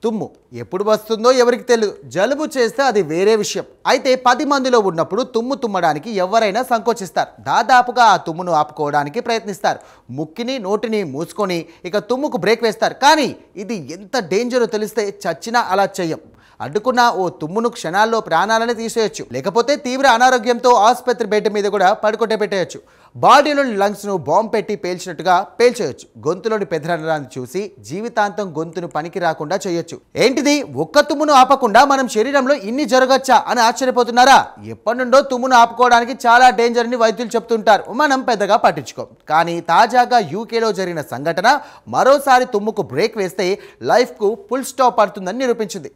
తుమ్ము ఎప్పుడు వస్తుందో ఎవరికి తెలియదు. జలుబు చేస్తే అది వేరే విషయం. అయితే 10 మందిలో ఉన్నప్పుడు తుమ్ము తుమ్మడానికి ఎవరైనా సంకోచిస్తారు. దాదాపుగా ఆ తుమ్మును ఆపుకోవడానికి ప్రయత్నిస్తారు. ముక్కిని నోటిని మూసుకొని ఇక తుమ్ముకు బ్రేక్ వేస్తారు. కానీ ఇది ఎంత డేంజరో తెలిస్తే చచ్చినా అలా చెయ్యం. అడ్డుకున్న ఓ తుమ్మును క్షణాల్లో ప్రాణాలను తీసేయచ్చు. లేకపోతే తీవ్ర అనారోగ్యంతో ఆసుపత్రి బెడ్ మీద కూడా పడుకొట్టే పెట్టేయచ్చు. బాడీలోని లంగ్స్ను బాంబు పెట్టి పేల్చినట్టుగా పేల్చేయచ్చు. గొంతులోని పెదరంధ్రాన్ని చూసి జీవితాంతం గొంతును పనికి రాకుండా చేయొచ్చు. ఏంటిది, ఒక్క తుమ్మును ఆపకుండా మనం శరీరంలో ఇన్ని జరగచ్చా అని ఆశ్చర్యపోతున్నారా? ఎప్పటి నుండో తుమ్మును ఆపుకోవడానికి చాలా డేంజర్ అని వైద్యులు చెప్తుంటారు. మనం పెద్దగా పట్టించుకోం. కానీ తాజాగా యూకేలో జరిగిన సంఘటన మరోసారి తుమ్ముకు బ్రేక్ వేస్తే లైఫ్కు ఫుల్ స్టాప్ పడుతుందని నిరూపించింది.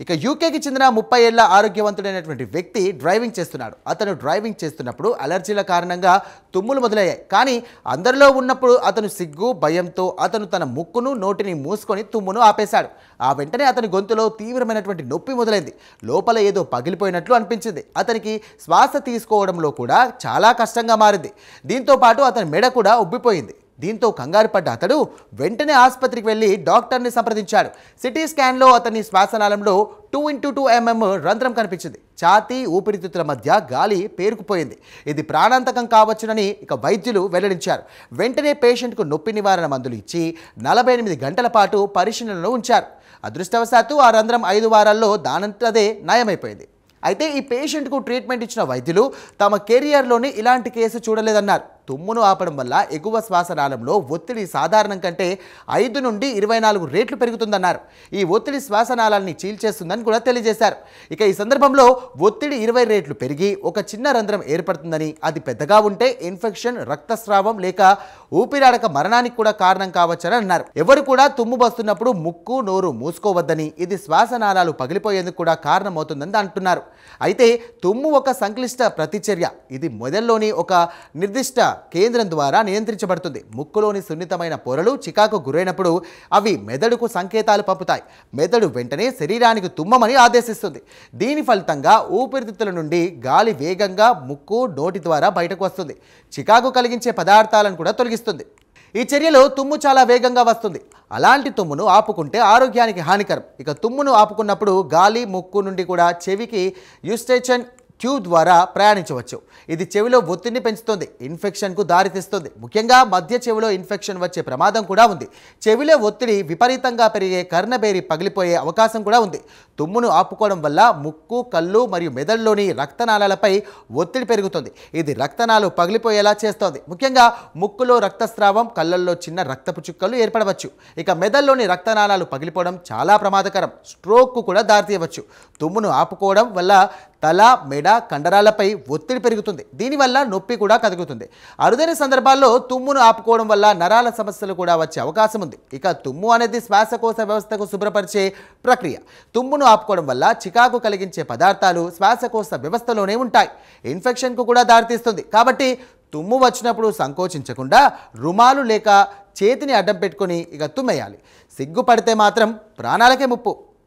ఇక యూకేకి చెందిన 30 ఏళ్ల ఆరోగ్యవంతుడైనటువంటి వ్యక్తి డ్రైవింగ్ చేస్తున్నాడు. అతను డ్రైవింగ్ చేస్తున్నప్పుడు అలర్జీల కారణంగా తుమ్ములు మొదలయ్యాయి. కానీ అందరిలో ఉన్నప్పుడు అతను సిగ్గు భయంతో అతను తన ముక్కును నోటిని మూసుకొని తుమ్మును ఆపేశాడు. ఆ వెంటనే అతని గొంతులో తీవ్రమైనటువంటి నొప్పి మొదలైంది. లోపల ఏదో పగిలిపోయినట్లు అనిపించింది. అతనికి శ్వాస తీసుకోవడంలో కూడా చాలా కష్టంగా మారింది. దీంతో పాటు అతని మెడ కూడా ఉబ్బిపోయింది. దీంతో కంగారు పడ్డ అతడు వెంటనే ఆసుపత్రికి వెళ్లి డాక్టర్ని సంప్రదించాడు. సిటీ స్కాన్లో అతని శ్వాసనాళంలో 2x2 mm రంధ్రం కనిపించింది. ఛాతీ ఊపిరితిత్తుల మధ్య గాలి పేరుకుపోయింది. ఇది ప్రాణాంతకం కావచ్చునని ఇక వైద్యులు వెల్లడించారు. వెంటనే పేషెంట్కు నొప్పి నివారణ మందులు ఇచ్చి 48 గంటల పాటు పరిశీలనలో ఉంచారు. అదృష్టవశాత్తు ఆ రంధ్రం 5 వారాల్లో దానంతదే నయమైపోయింది. అయితే ఈ పేషెంట్కు ట్రీట్మెంట్ ఇచ్చిన వైద్యులు తమ కెరియర్లోనే ఇలాంటి కేసు చూడలేదన్నారు. తుమ్మును ఆపడం వల్ల ఎగువ శ్వాసనాళంలో ఒత్తిడి సాధారణం కంటే 5 నుండి 24 రెట్లు పెరుగుతుందన్నారు. ఈ ఒత్తిడి శ్వాసనాళాన్ని చీల్చేస్తుందని కూడా తెలియజేశారు. ఇక ఈ సందర్భంలో ఒత్తిడి 20 రెట్లు పెరిగి ఒక చిన్న రంధ్రం ఏర్పడుతుందని, అది పెద్దగా ఉంటే ఇన్ఫెక్షన్, రక్తస్రావం లేక ఊపిరాడక మరణానికి కూడా కారణం కావచ్చని అన్నారు. ఎవరు కూడా తుమ్ము వస్తున్నప్పుడు ముక్కు నోరు మూసుకోవద్దని, ఇది శ్వాసనాళాలు పగిలిపోయేందుకు కూడా కారణమవుతుందని అంటున్నారు. అయితే తుమ్ము ఒక సంక్లిష్ట ప్రతిచర్య. ఇది మొదల్లోని ఒక నిర్దిష్ట కేంద్రం ద్వారా నియంత్రించబడుతుంది. ముక్కులోని సున్నితమైన పొరలు చికాకు గురైనప్పుడు అవి మెదడుకు సంకేతాలు పంపుతాయి. మెదడు వెంటనే శరీరానికి తుమ్మమని ఆదేశిస్తుంది. దీని ఫలితంగా ఊపిరితిత్తుల నుండి గాలి వేగంగా ముక్కు నోటి ద్వారా బయటకు వస్తుంది. చికాకు కలిగించే పదార్థాలను కూడా తొలగిస్తుంది. ఈ చర్యలో తుమ్ము చాలా వేగంగా వస్తుంది. అలాంటి తుమ్మును ఆపుకుంటే ఆరోగ్యానికి హానికరం. ఇక తుమ్మును ఆపుకున్నప్పుడు గాలి ముక్కు నుండి కూడా చెవికి యూస్టేషన్ ట్యూబ్ ద్వారా ప్రయాణించవచ్చు. ఇది చెవిలో ఒత్తిడిని పెంచుతుంది, ఇన్ఫెక్షన్కు దారితీస్తుంది. ముఖ్యంగా మధ్య చెవిలో ఇన్ఫెక్షన్ వచ్చే ప్రమాదం కూడా ఉంది. చెవిలో ఒత్తిడి విపరీతంగా పెరిగే కర్ణబేరి పగిలిపోయే అవకాశం కూడా ఉంది. తుమ్మును ఆపుకోవడం వల్ల ముక్కు, కళ్ళు మరియు మెదడులోని రక్తనాళాలపై ఒత్తిడి పెరుగుతుంది. ఇది రక్తనాళాలు పగిలిపోయేలా చేస్తోంది. ముఖ్యంగా ముక్కులో రక్తస్రావం, కళ్ళల్లో చిన్న రక్తపు చుక్కలు ఏర్పడవచ్చు. ఇక మెదడులోని రక్తనాళాలు పగిలిపోవడం చాలా ప్రమాదకరం. స్ట్రోక్కు కూడా దారితీయవచ్చు. తుమ్మును ఆపుకోవడం వల్ల తల, మెడ, కండరాలపై ఒత్తిడి పెరుగుతుంది. దీనివల్ల నొప్పి కూడా కలుగుతుంది. అరుదైన సందర్భాల్లో తుమ్మును ఆపుకోవడం వల్ల నరాల సమస్యలు కూడా వచ్చే అవకాశం ఉంది. ఇక తుమ్ము అనేది శ్వాసకోశ వ్యవస్థకు శుభ్రపరిచే ప్రక్రియ. తుమ్మును ఆపుకోవడం వల్ల చికాకు కలిగించే పదార్థాలు శ్వాసకోశ వ్యవస్థలోనే ఉంటాయి. ఇన్ఫెక్షన్కు కూడా దారితీస్తుంది. కాబట్టి తుమ్ము వచ్చినప్పుడు సంకోచించకుండా రుమాలు లేక చేతిని అడ్డం పెట్టుకొని ఇక తుమ్మేయాలి. సిగ్గుపడితే మాత్రం ప్రాణాలకే ముప్పు.